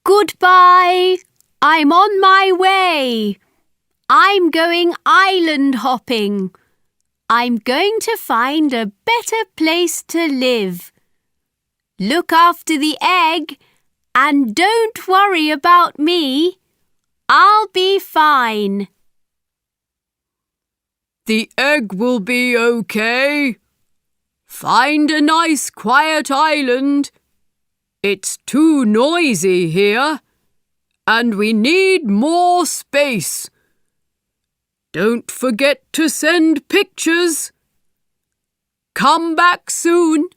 Goodbye. I'm on my way. I'm going island hopping. I'm going to find a better place to live. Look after the egg and don't worry about me. I'll be fine. The egg will be okay. Find a nice quiet island. It's too noisy here, and we need more space. Don't forget to send pictures. Come back soon.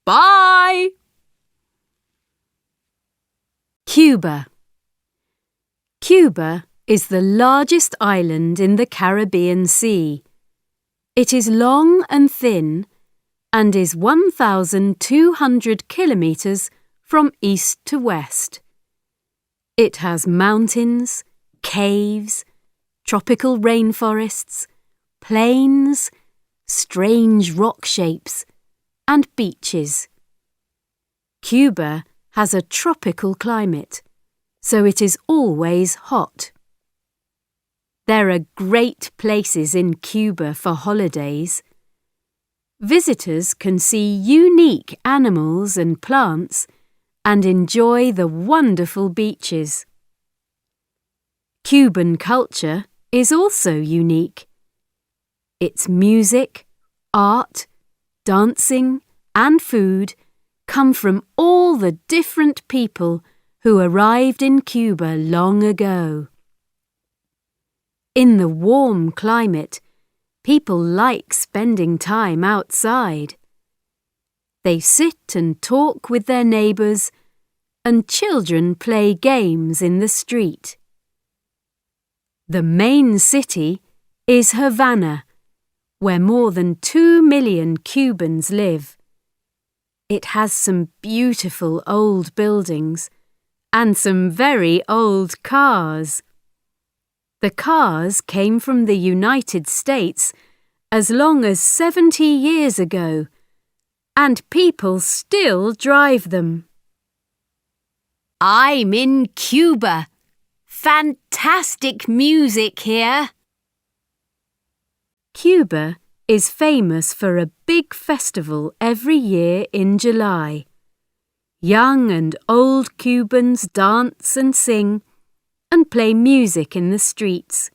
Bye. Cuba. Cuba is the largest island in the Caribbean Sea. It is long and thin and is 1,200 kilometres from east to west. It has mountains, caves, tropical rainforests, plains, strange rock shapes, and beaches. Cuba has a tropical climate, so it is always hot. There are great places in Cuba for holidays. Visitors can see unique animals and plants and enjoy the wonderful beaches. Cuban culture is also unique. Its music, art, dancing, and food come from all the different people who arrived in Cuba long ago. In the warm climate, people like spending time outside. They sit and talk with their neighbours, and children play games in the street. The main city is Havana, where more than 2 million Cubans live. It has some beautiful old buildings and some very old cars. The cars came from the United States as long as 70 years ago, and people still drive them. I'm in Cuba. Fantastic music here. Cuba is famous for a big festival every year in July. Young and old Cubans dance and sing and play music in the streets.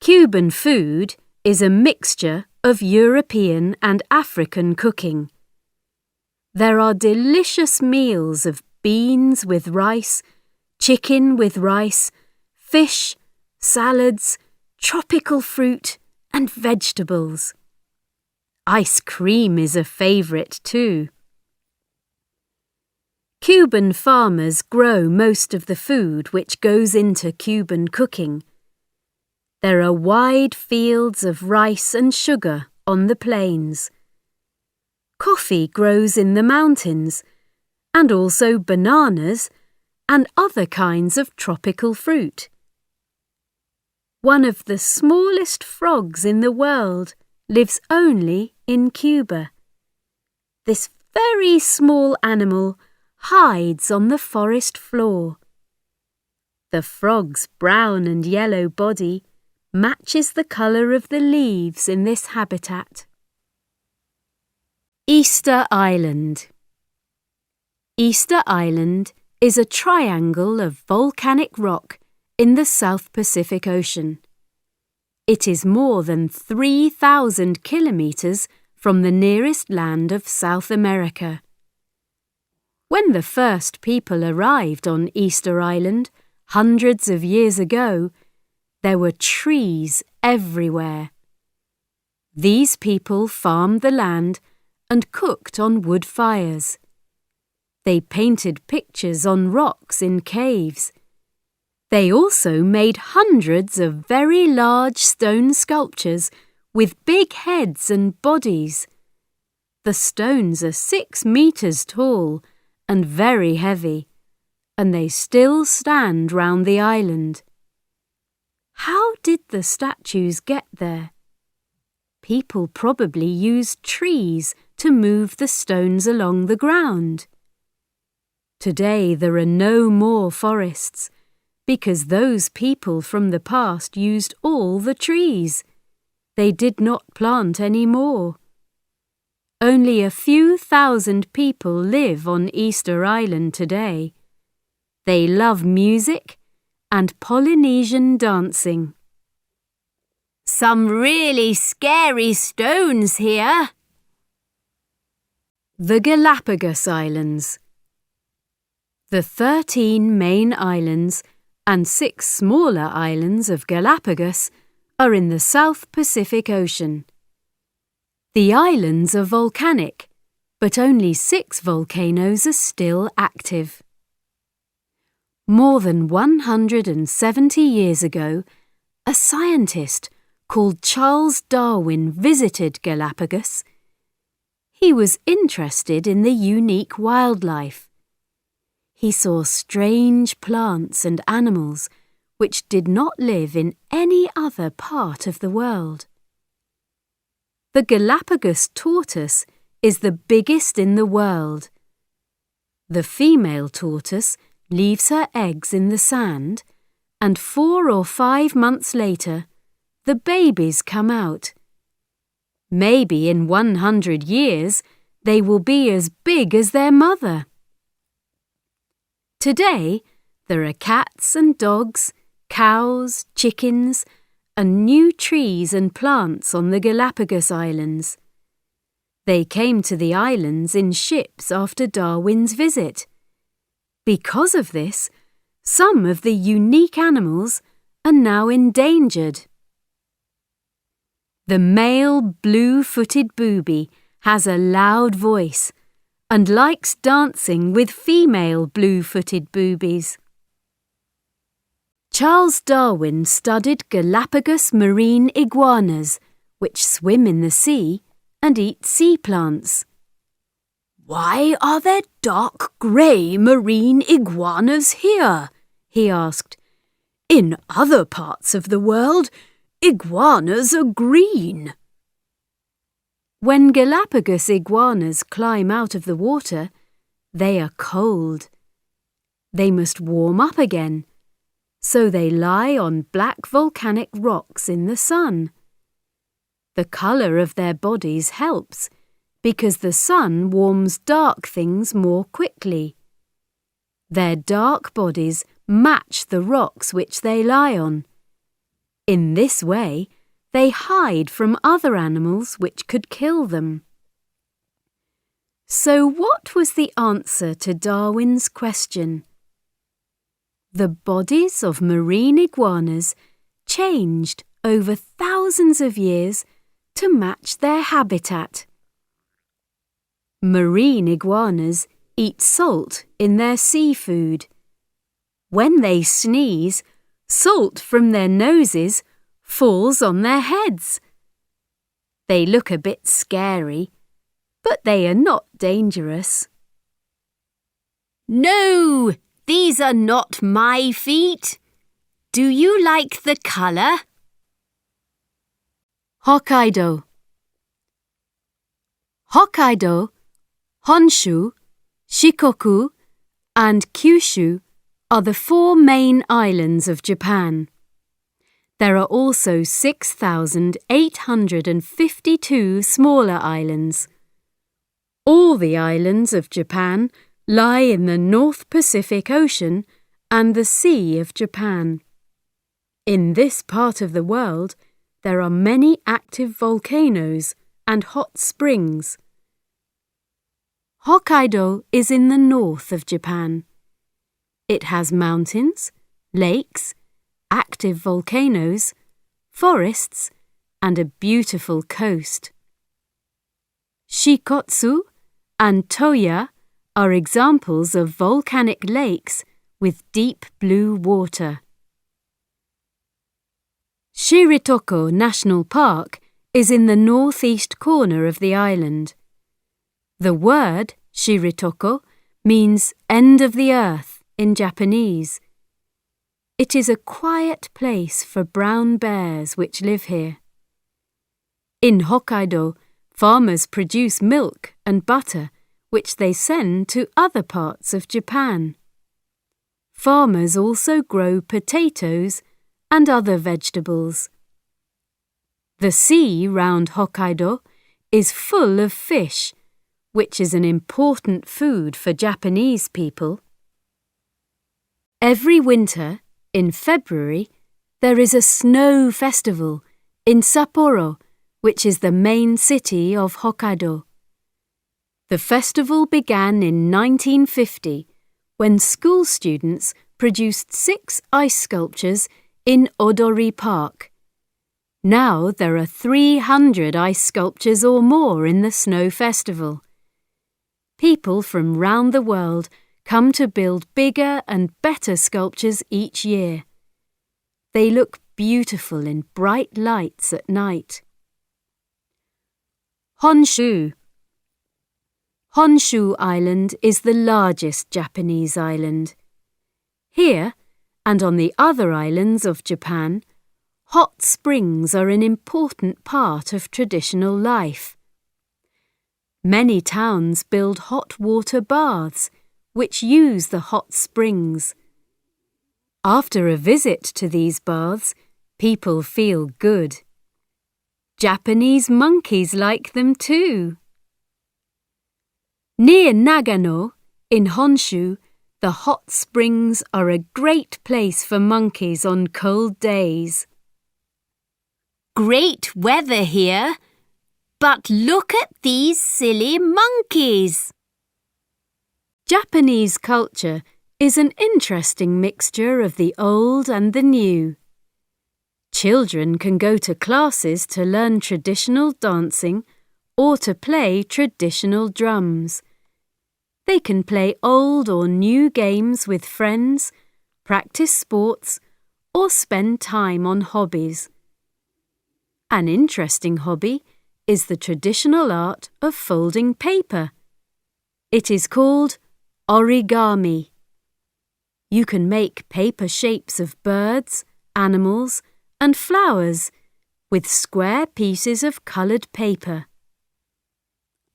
Cuban food is a mixture of European and African cooking. There are delicious meals of beans with rice, chicken with rice, fish, salads, tropical fruit, and vegetables. Ice cream is a favourite too. Cuban farmers grow most of the food which goes into Cuban cooking. There are wide fields of rice and sugar on the plains. Coffee grows in the mountains, and also bananas and other kinds of tropical fruit. One of the smallest frogs in the world lives only in Cuba. This very small animal hides on the forest floor. The frog's brown and yellow body matches the colour of the leaves in this habitat. Easter Island. Easter Island is a triangle of volcanic rock in the South Pacific Ocean. It is more than 3,000 kilometres from the nearest land of South America. When the first people arrived on Easter Island hundreds of years ago, there were trees everywhere. These people farmed the land and cooked on wood fires. They painted pictures on rocks in caves. They also made hundreds of very large stone sculptures with big heads and bodies. The stones are 6 meters tall and very heavy, and they still stand round the island. How did the statues get there? People probably used trees to move the stones along the ground. Today there are no more forests, because those people from the past used all the trees. They did not plant any more. Only a few thousand people live on Easter Island today. They love music and Polynesian dancing. Some really scary stones here. The Galapagos Islands. The 13 main islands and 6 smaller islands of Galapagos are in the South Pacific Ocean. The islands are volcanic, but only 6 volcanoes are still active. More than 170 years ago, a scientist called Charles Darwin visited Galapagos. He was interested in the unique wildlife. He saw strange plants and animals which did not live in any other part of the world. The Galapagos tortoise is the biggest in the world. The female tortoise leaves her eggs in the sand, and 4 or 5 months later, the babies come out. Maybe in 100 years, they will be as big as their mother. Today, there are cats and dogs, cows, chickens, and new trees and plants on the Galapagos Islands. They came to the islands in ships after Darwin's visit. Because of this, some of the unique animals are now endangered. The male blue-footed booby has a loud voice and likes dancing with female blue-footed boobies. Charles Darwin studied Galapagos marine iguanas, which swim in the sea and eat sea plants. Why are there dark grey marine iguanas here? He asked. In other parts of the world, iguanas are green. When Galapagos iguanas climb out of the water, they are cold. They must warm up again, so they lie on black volcanic rocks in the sun. The colour of their bodies helps, because the sun warms dark things more quickly. Their dark bodies match the rocks which they lie on. In this way, they hide from other animals which could kill them. So what was the answer to Darwin's question? The bodies of marine iguanas changed over thousands of years to match their habitat. Marine iguanas eat salt in their seafood. When they sneeze, salt from their noses falls on their heads. They look a bit scary, but they are not dangerous. No, these are not my feet. Do you like the colour? Hokkaido. Hokkaido, Honshu, Shikoku, and Kyushu are the 4 main islands of Japan. There are also 6,852 smaller islands. All the islands of Japan lie in the North Pacific Ocean and the Sea of Japan. In this part of the world, there are many active volcanoes and hot springs. Hokkaido is in the north of Japan. It has mountains, lakes, active volcanoes, forests, and a beautiful coast. Shikotsu and Toya are examples of volcanic lakes with deep blue water. Shiritoko National Park is in the northeast corner of the island. The word Shiritoko means end of the earth in Japanese. It is a quiet place for brown bears which live here. In Hokkaido, farmers produce milk and butter, which they send to other parts of Japan. Farmers also grow potatoes and other vegetables. The sea round Hokkaido is full of fish, which is an important food for Japanese people. Every winter, in February, there is a snow festival in Sapporo, which is the main city of Hokkaido. The festival began in 1950 when school students produced 6 ice sculptures in Odori Park. Now there are 300 ice sculptures or more in the snow festival. People from round the world come to build bigger and better sculptures each year. They look beautiful in bright lights at night. Honshu. Honshu Island is the largest Japanese island. Here, and on the other islands of Japan, hot springs are an important part of traditional life. Many towns build hot water baths, which use the hot springs. After a visit to these baths, people feel good. Japanese monkeys like them too. Near Nagano, in Honshu, the hot springs are a great place for monkeys on cold days. Great weather here, but look at these silly monkeys. Japanese culture is an interesting mixture of the old and the new. Children can go to classes to learn traditional dancing or to play traditional drums. They can play old or new games with friends, practice sports, or spend time on hobbies. An interesting hobby is the traditional art of folding paper. It is called origami. You can make paper shapes of birds, animals, and flowers with square pieces of coloured paper.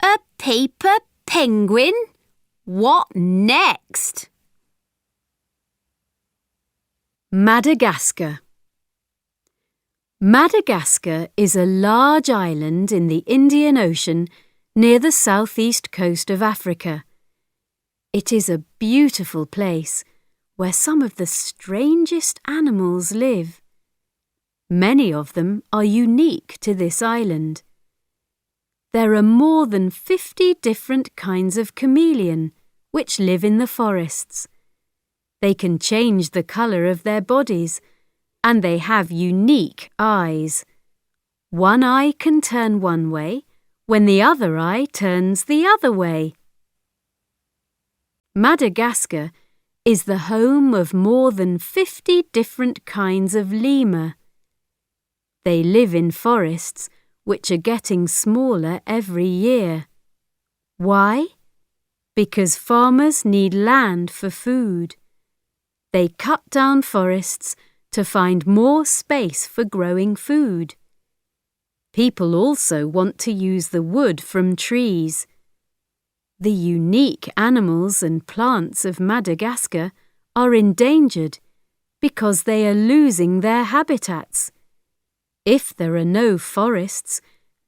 A paper penguin? What next? Madagascar. Madagascar is a large island in the Indian Ocean near the southeast coast of Africa. It is a beautiful place where some of the strangest animals live. Many of them are unique to this island. There are more than 50 different kinds of chameleon which live in the forests. They can change the colour of their bodies, and they have unique eyes. One eye can turn one way when the other eye turns the other way. Madagascar is the home of more than 50 different kinds of lemur. They live in forests which are getting smaller every year. Why? Because farmers need land for food. They cut down forests to find more space for growing food. People also want to use the wood from trees. The unique animals and plants of Madagascar are endangered because they are losing their habitats. If there are no forests,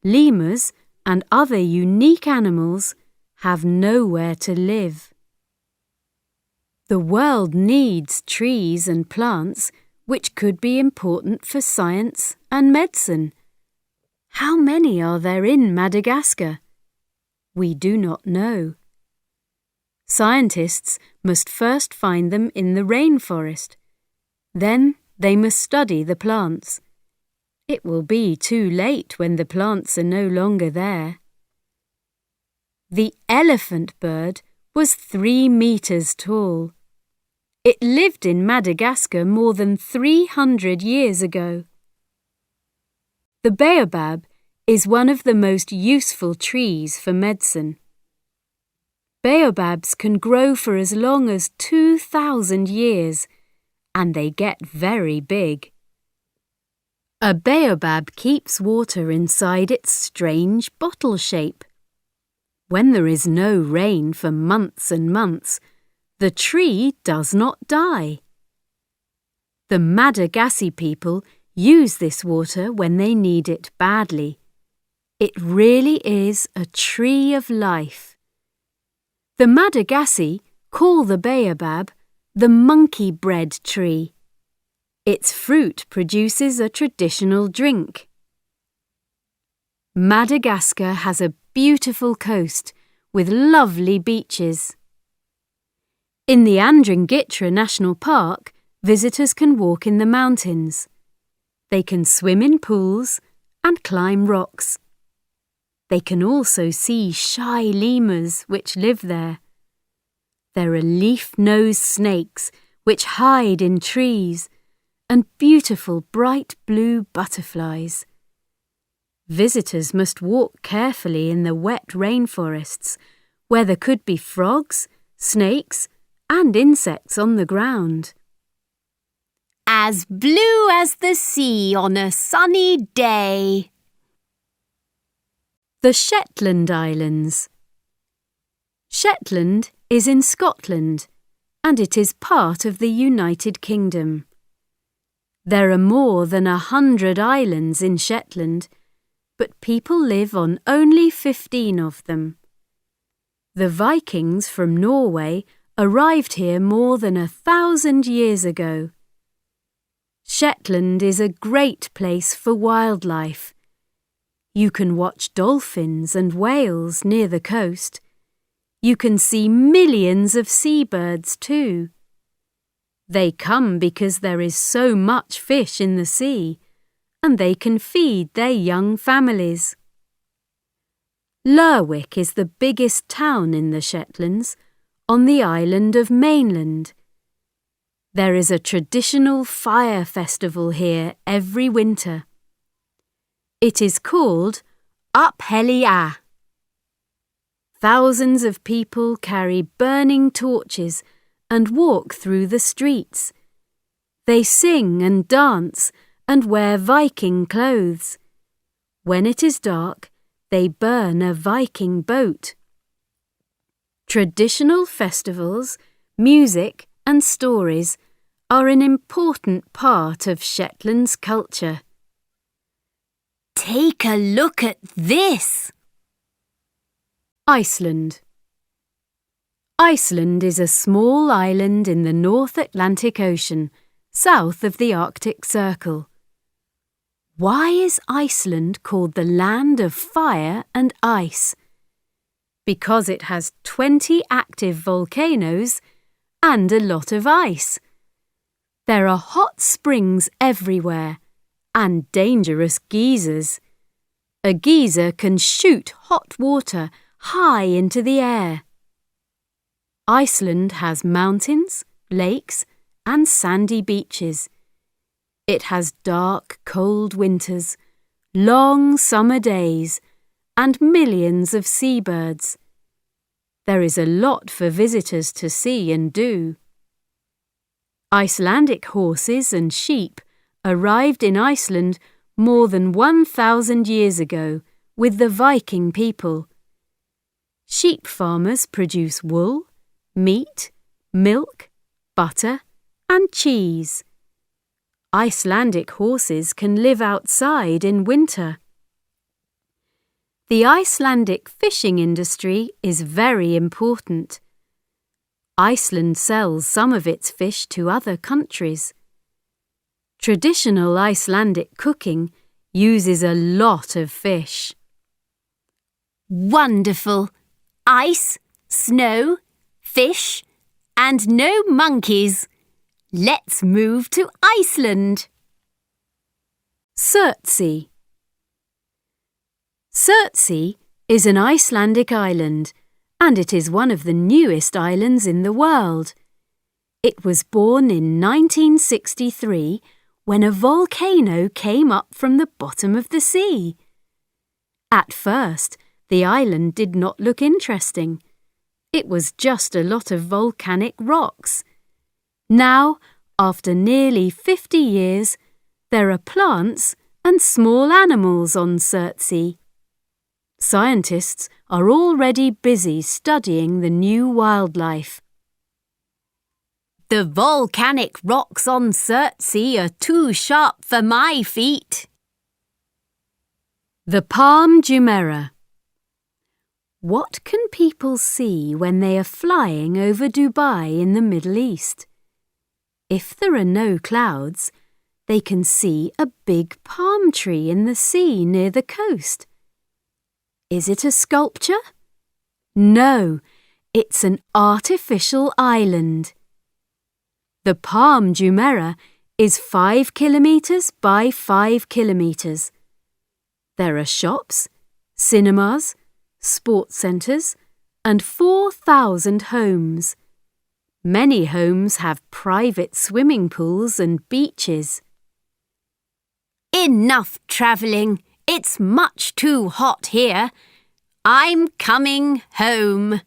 lemurs and other unique animals have nowhere to live. The world needs trees and plants which could be important for science and medicine. How many are there in Madagascar? We do not know. Scientists must first find them in the rainforest. Then they must study the plants. It will be too late when the plants are no longer there. The elephant bird was 3 meters tall. It lived in Madagascar more than 300 years ago. The baobab is one of the most useful trees for medicine. Baobabs can grow for as long as 2,000 years, and they get very big. A baobab keeps water inside its strange bottle shape. When there is no rain for months and months, the tree does not die. The Malagasy people use this water when they need it badly. It really is a tree of life. The Malagasy call the baobab the monkey bread tree. Its fruit produces a traditional drink. Madagascar has a beautiful coast with lovely beaches. In the Andringitra National Park, visitors can walk in the mountains. They can swim in pools and climb rocks. They can also see shy lemurs which live there. There are leaf-nosed snakes which hide in trees and beautiful bright blue butterflies. Visitors must walk carefully in the wet rainforests where there could be frogs, snakes and insects on the ground. As blue as the sea on a sunny day. The Shetland Islands. Shetland is in Scotland and it is part of the United Kingdom. There are more than 100 islands in Shetland, but people live on only 15 of them. The Vikings from Norway arrived here more than 1,000 years ago. Shetland is a great place for wildlife. You can watch dolphins and whales near the coast. You can see millions of seabirds too. They come because there is so much fish in the sea, and they can feed their young families. Lerwick is the biggest town in the Shetlands, on the island of Mainland. There is a traditional fire festival here every winter. It is called Up Helly A. Thousands of people carry burning torches and walk through the streets. They sing and dance and wear Viking clothes. When it is dark, they burn a Viking boat. Traditional festivals, music and stories are an important part of Shetland's culture. Take a look at this. Iceland. Iceland is a small island in the North Atlantic Ocean, south of the Arctic Circle. Why is Iceland called the land of fire and ice? Because it has 20 active volcanoes and a lot of ice. There are hot springs everywhere and dangerous geysers. A geyser can shoot hot water high into the air. Iceland has mountains, lakes, and sandy beaches. It has dark, cold winters, long summer days, and millions of seabirds. There is a lot for visitors to see and do. Icelandic horses and sheep arrived in Iceland more than 1,000 years ago with the Viking people. Sheep farmers produce wool, meat, milk, butter, and cheese. Icelandic horses can live outside in winter. The Icelandic fishing industry is very important. Iceland sells some of its fish to other countries. Traditional Icelandic cooking uses a lot of fish. Wonderful! Ice, snow, fish, and no monkeys. Let's move to Iceland. Surtsey. Surtsey is an Icelandic island, and it is one of the newest islands in the world. It was born in 1963 when a volcano came up from the bottom of the sea. At first, the island did not look interesting. It was just a lot of volcanic rocks. Now, after nearly 50 years, there are plants and small animals on Surtsey. Scientists are already busy studying the new wildlife. The volcanic rocks on Surtsey are too sharp for my feet. The Palm Jumeirah. What can people see when they are flying over Dubai in the Middle East? If there are no clouds, they can see a big palm tree in the sea near the coast. Is it a sculpture? No, it's an artificial island. The Palm Jumeirah is 5 kilometres by 5 kilometres. There are shops, cinemas, sports centres, and 4,000 homes. Many homes have private swimming pools and beaches. Enough travelling. It's much too hot here. I'm coming home.